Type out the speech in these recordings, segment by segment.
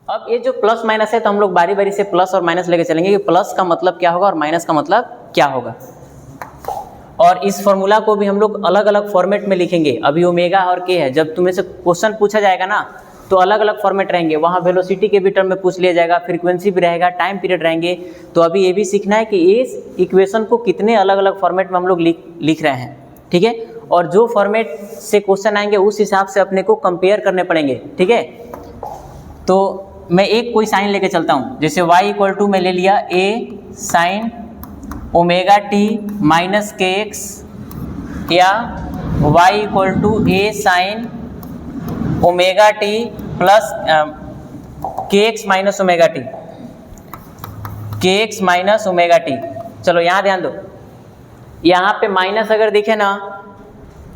अब ये जो प्लस माइनस है तो हम लोग बारी बारी से प्लस और माइनस लेके चलेंगे कि प्लस का मतलब क्या होगा और माइनस का मतलब क्या होगा। और इस फॉर्मूला को भी हम लोग अलग अलग फॉर्मेट में लिखेंगे। अभी ओमेगा और के है, जब तुम्हें से क्वेश्चन पूछा जाएगा ना तो अलग अलग फॉर्मेट रहेंगे, वहाँ वेलोसिटी के भी टर्म में पूछ लिया जाएगा, फ्रीक्वेंसी भी रहेगा, टाइम पीरियड रहेंगे। तो अभी ये भी सीखना है कि इस इक्वेशन को कितने अलग अलग फॉर्मेट में हम लोग लिख रहे हैं, ठीक है। और जो फॉर्मेट से क्वेश्चन आएंगे उस हिसाब से अपने को कंपेयर करने पड़ेंगे, ठीक है। तो मैं एक कोई साइन लेके चलता हूँ, जैसे y इक्वल टू मैं ले लिया a sine omega t minus k x, या y equal to a sine omega t plus k x minus omega t, k x minus omega t. चलो यहाँ ध्यान दो, यहाँ पे माइनस अगर दिखे ना,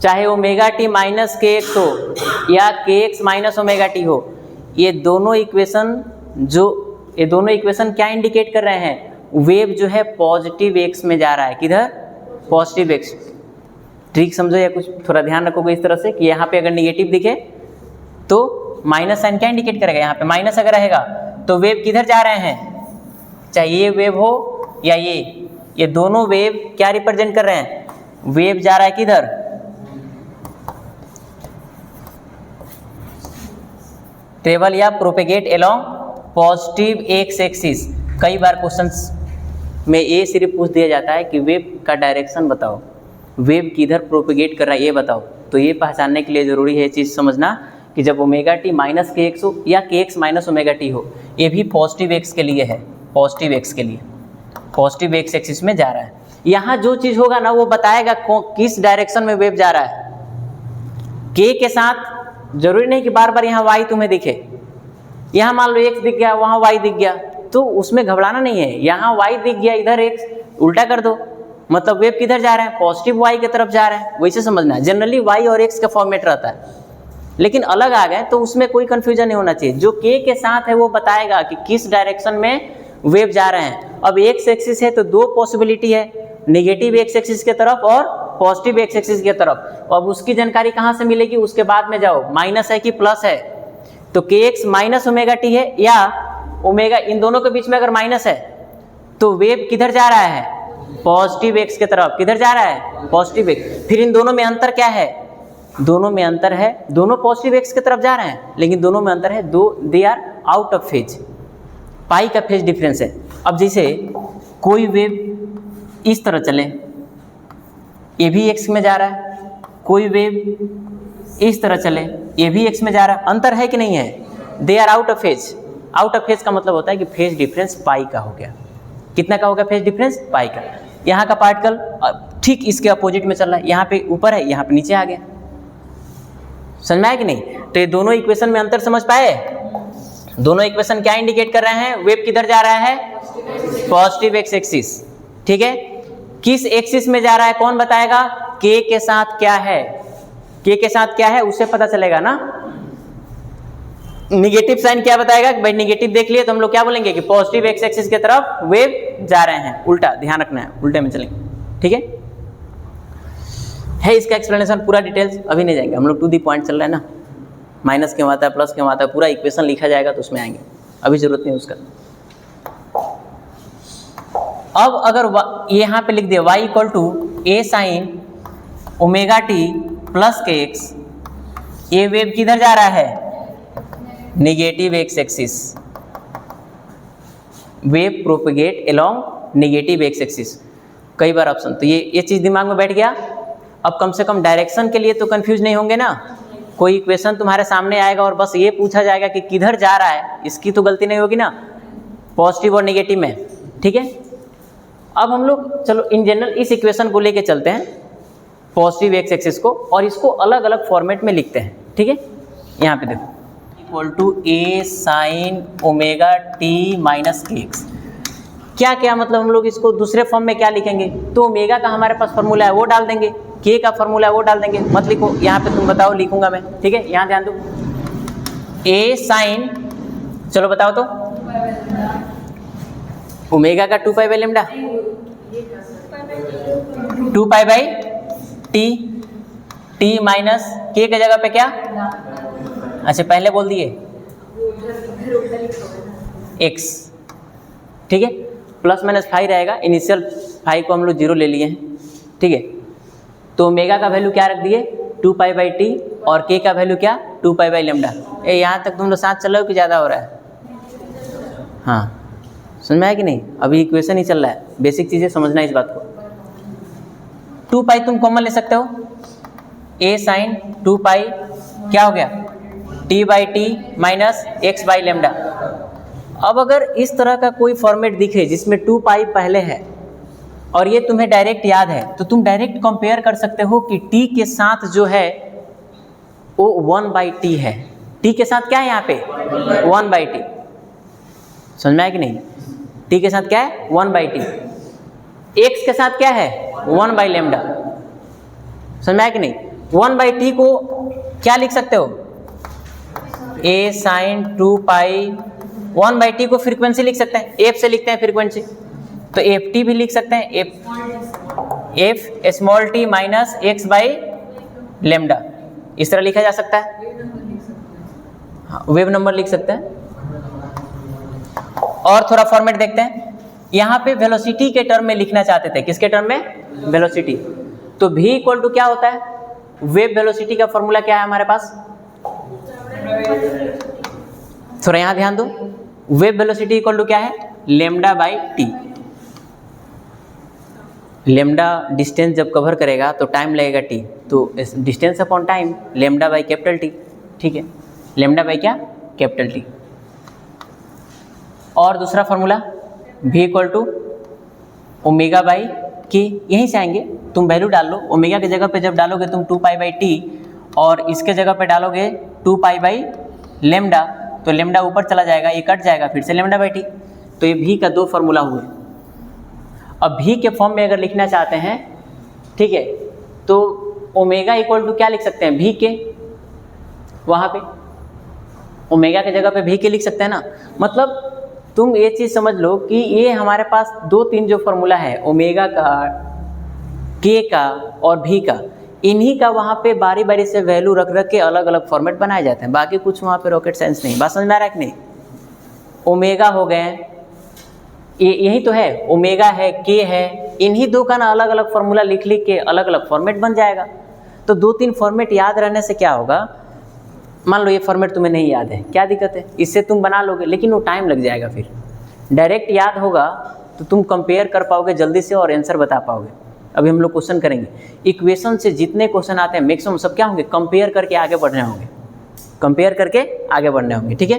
चाहे omega t minus k x हो या के एक्स माइनस ओमेगा टी हो, ये दोनों इक्वेशन क्या इंडिकेट कर रहे हैं? वेव जो है पॉजिटिव एक्स में जा रहा है। किधर? Positive x. ठीक समझो या कुछ थोड़ा ध्यान रखोगे इस तरह से कि यहाँ पे अगर निगेटिव दिखे तो माइनस साइन क्या इंडिकेट करेगा? यहाँ पे माइनस अगर रहेगा तो वेव किधर जा रहे हैं? चाहे ये वेव हो या ये दोनों वेव क्या रिप्रेजेंट कर रहे हैं? वेव जा रहा है किधर? ट्रेवल या propagate along positive x axis. कई बार क्वेश्चंस में ये सिर्फ पूछ दिया जाता है कि वेव का डायरेक्शन बताओ, वेव किधर प्रोपेगेट कर रहा है ये बताओ। तो ये पहचानने के लिए ज़रूरी है ये चीज़ समझना कि जब omega t minus k x हो या के एक्स माइनस ओमेगा टी हो, ये भी पॉजिटिव एक्स के लिए है, पॉजिटिव एक्स के लिए, पॉजिटिव एक्स एक्सिस में जा रहा है। यहाँ जो चीज़ होगा ना वो बताएगा किस डायरेक्शन में वेव जा रहा है। के साथ जरूरी नहीं कि बार बार यहाँ y तुम्हें दिखे, यहाँ मान लो x दिख गया, वहाँ y दिख गया, तो उसमें घबराना नहीं है। यहाँ y दिख गया, इधर x उल्टा कर दो, मतलब वेव किधर जा रहा है? पॉजिटिव y की तरफ जा रहा है। वैसे समझना है, जनरली y और x का फॉर्मेट रहता है, लेकिन अलग आ गए तो उसमें कोई कंफ्यूजन नहीं होना चाहिए। जो k के साथ है वो बताएगा कि किस डायरेक्शन में वेव जा रहे हैं। अब x एक्सिस है तो दो पॉसिबिलिटी है, नेगेटिव x एक्सिस के तरफ और पॉजिटिव एक्स एक्सिस की तरफ। अब उसकी जानकारी कहाँ से मिलेगी? उसके बाद में जाओ, माइनस है कि प्लस है। तो के एक्स माइनस ओमेगा टी है या ओमेगा, इन दोनों के बीच में अगर माइनस है तो वेव किधर जा रहा है? पॉजिटिव एक्स की तरफ। किधर जा रहा है? Positive x. फिर इन दोनों में अंतर क्या है? दोनों में अंतर है, दोनों पॉजिटिव एक्स की तरफ जा रहे हैं, लेकिन दोनों में अंतर है, they are out of phase, pi का फेज डिफरेंस है। अब जैसे कोई वेव इस तरह चले, ये भी एक्स में जा रहा है, कोई वेव इस तरह चले, ये भी एक्स में जा रहा है, अंतर है कि नहीं है? They are out of phase. Out of phase का मतलब होता है कि फेज डिफरेंस पाई का हो गया। कितना का होगा फेज डिफरेंस? पाई का। यहाँ का पार्टिकल ठीक इसके अपोजिट में चल रहा है, यहाँ पे ऊपर है, यहाँ पे नीचे आ गया। समझ में आया कि नहीं? तो ये दोनों इक्वेशन में अंतर समझ पाए? दोनों इक्वेशन क्या इंडिकेट कर रहे हैं? वेव किधर जा रहा है? पॉजिटिव एक्स एक्सिस, ठीक है। किस एक्सिस में जा रहा है कौन बताएगा? के के साथ क्या है, के के साथ क्या है उससे पता चलेगा ना। निगेटिव साइन क्या बताएगा? भाई निगेटिव देख लिए तो हम लोग क्या बोलेंगे कि पॉजिटिव एक्स एक्सिस की तरफ वेव जा रहे हैं, उल्टा ध्यान रखना है, उल्टे में चलेंगे, ठीक है। इसका एक्सप्लेनेशन पूरा डिटेल्स अभी नहीं जाएंगे हम लोग, टू दी पॉइंट चल रहा है ना। माइनस क्यों आता है, प्लस क्यों आता है, पूरा इक्वेशन लिखा जाएगा तो उसमें आएंगे, अभी जरूरत नहीं उसका। अब अगर यहाँ पे लिख दिया y equal to a sine omega t plus k x, ये वेव किधर जा रहा है? Negative x axis. Wave propagate along negative x axis. कई बार ऑप्शन, तो ये चीज़ दिमाग में बैठ गया। अब कम से कम डायरेक्शन के लिए तो कंफ्यूज नहीं होंगे ना। कोई इक्वेशन तुम्हारे सामने आएगा और बस ये पूछा जाएगा कि किधर जा रहा है, इसकी तो गलती नहीं होगी ना, पॉजिटिव और नेगेटिव में, ठीक है। अब हम लोग चलो इन जनरल इस इक्वेशन को लेके चलते हैं, पॉजिटिव एक्स एक्सिस को, और इसको अलग अलग फॉर्मेट में लिखते हैं, ठीक है। यहाँ पे देखो equal to a sine omega t minus k x. क्या क्या मतलब हम लोग इसको दूसरे फॉर्म में क्या लिखेंगे? तो ओमेगा का हमारे पास फॉर्मूला है वो डाल देंगे, के का फॉर्मूला है वो डाल देंगे, मत लिखो यहाँ पे, तुम बताओ, लिखूंगा मैं, ठीक है। यहाँ ध्यान दो, a साइन, चलो बताओ तो, ओमेगा का 2 pi by lambda, 2 pi by T minus के जगह पे क्या? अच्छा पहले बोल दिए x, ठीक है, प्लस माइनस 5 रहेगा, इनिशियल 5 को हम लोग 0 ले लिए हैं, ठीक है। तो ओमेगा का वैल्यू क्या रख दिए 2π/t और k का वैल्यू क्या 2π/λ। यहाँ तक तुम लोग साथ चल रहे हो कि ज़्यादा हो रहा है? हाँ, समझ में आया कि नहीं? अभी इक्वेशन ही चल रहा है, बेसिक चीज़ें समझना इस बात को। 2π तुम कॉमन ले सकते हो, a sin 2π क्या हो गया t/t माइनस x/λ। अब अगर इस तरह का कोई फॉर्मेट दिखे जिसमें 2π पहले है और ये तुम्हें डायरेक्ट याद है, तो तुम डायरेक्ट कंपेयर कर सकते हो कि t के साथ जो है वो 1/t है। t के साथ क्या है यहाँ पे 1/t, समझ में आया कि नहीं? t के साथ क्या है 1/t, x के साथ क्या है 1/λ, समझ में आया कि नहीं? 1/t को क्या लिख सकते हो a sin 2π, 1/t को फ्रीक्वेंसी लिख सकते हैं, f से लिखते हैं फ्रीक्वेंसी, तो ft भी लिख सकते हैं, f small t minus x/λ, इस तरह लिखा जा सकता है। हाँ, वेव नंबर लिख सकते हैं। और थोड़ा फॉर्मेट देखते हैं, यहाँ पे वेलोसिटी के टर्म में लिखना चाहते थे, किसके टर्म में? वेलोसिटी। तो v इक्वल टू क्या होता है, वेव वेलोसिटी का फॉर्मूला क्या है हमारे पास? थोड़ा यहाँ ध्यान दो, वेव वेलोसिटी इक्वल टू क्या है λ/t। लेमडा डिस्टेंस जब कवर करेगा तो टाइम लगेगा t, तो डिस्टेंस अपॉन टाइम λ/T, ठीक है, λ/T। और दूसरा formula v equal to ω/k, यहीं से आएंगे, तुम वैल्यू डाल लो, ओमेगा की जगह पे जब डालोगे तुम 2π/t और इसके जगह पे डालोगे 2π/λ, तो लेमडा ऊपर चला जाएगा, ये कट जाएगा, फिर से λ/t। तो ये v का दो फॉर्मूला हुए। अब v के फॉर्म में अगर लिखना चाहते हैं, ठीक है, तो ओमेगा इक्वल टू क्या लिख सकते हैं v के, वहाँ पे ओमेगा की जगह पे v के लिख सकते हैं ना। मतलब तुम ये चीज़ समझ लो कि ये हमारे पास 2-3 जो फॉर्मूला है ओमेगा का, k का और v का, इन्हीं का वहाँ पे बारी बारी से वैल्यू रख रख के अलग अलग फॉर्मेट बनाए जाते हैं, बाकी कुछ वहाँ पे रॉकेट साइंस नहीं। बात समझ में आ रहा है कि नहीं? ओमेगा हो गए, यही तो है, ओमेगा है, k है, इन्हीं दो का ना अलग अलग फॉर्मूला लिख लिख के अलग अलग फॉर्मेट बन जाएगा। तो 2-3 फॉर्मेट याद रहने से क्या होगा, मान लो ये फॉर्मेट तुम्हें नहीं याद है, क्या दिक्कत है, इससे तुम बना लोगे, लेकिन वो टाइम लग जाएगा। फिर डायरेक्ट याद होगा तो तुम कंपेयर कर पाओगे जल्दी से और आंसर बता पाओगे। अभी हम लोग क्वेश्चन करेंगे, इक्वेशन से जितने क्वेश्चन आते हैं मैक्सिमम सब क्या होंगे, कंपेयर करके आगे बढ़ने होंगे, कंपेयर करके आगे बढ़ने होंगे, ठीक है।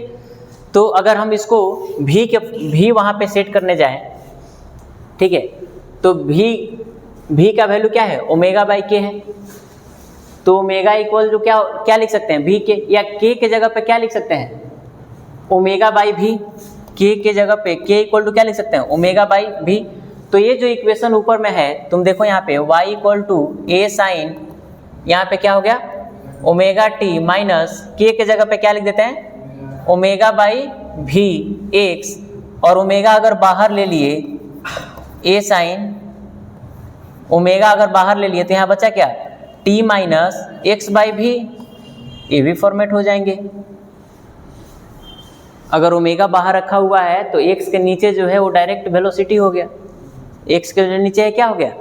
तो अगर हम इसको भी वहाँ पे सेट करने जाएं, ठीक है, तो भी का वैल्यू क्या है ω/k है, तो ओमेगा इक्वल टू क्या लिख सकते हैं v के, या k के जगह पे क्या लिख सकते हैं ω/v, k के जगह पे k इक्वल टू क्या लिख सकते हैं ω/v। तो ये जो इक्वेशन ऊपर में है तुम देखो यहाँ पे y equal to a sine, यहाँ पे क्या हो गया ω/t माइनस k के जगह पे क्या लिख देते हैं ω/v x, और ओमेगा अगर बाहर ले लिए a साइन, ओमेगा अगर बाहर ले लिए तो यहाँ बचा क्या t माइनस x/v, ये भी फॉर्मेट हो जाएंगे। अगर ओमेगा बाहर रखा हुआ है तो x के नीचे जो है वो डायरेक्ट वेलोसिटी हो गया, x के नीचे क्या हो गया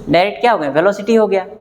डायरेक्ट क्या हो गया वेलोसिटी हो गया।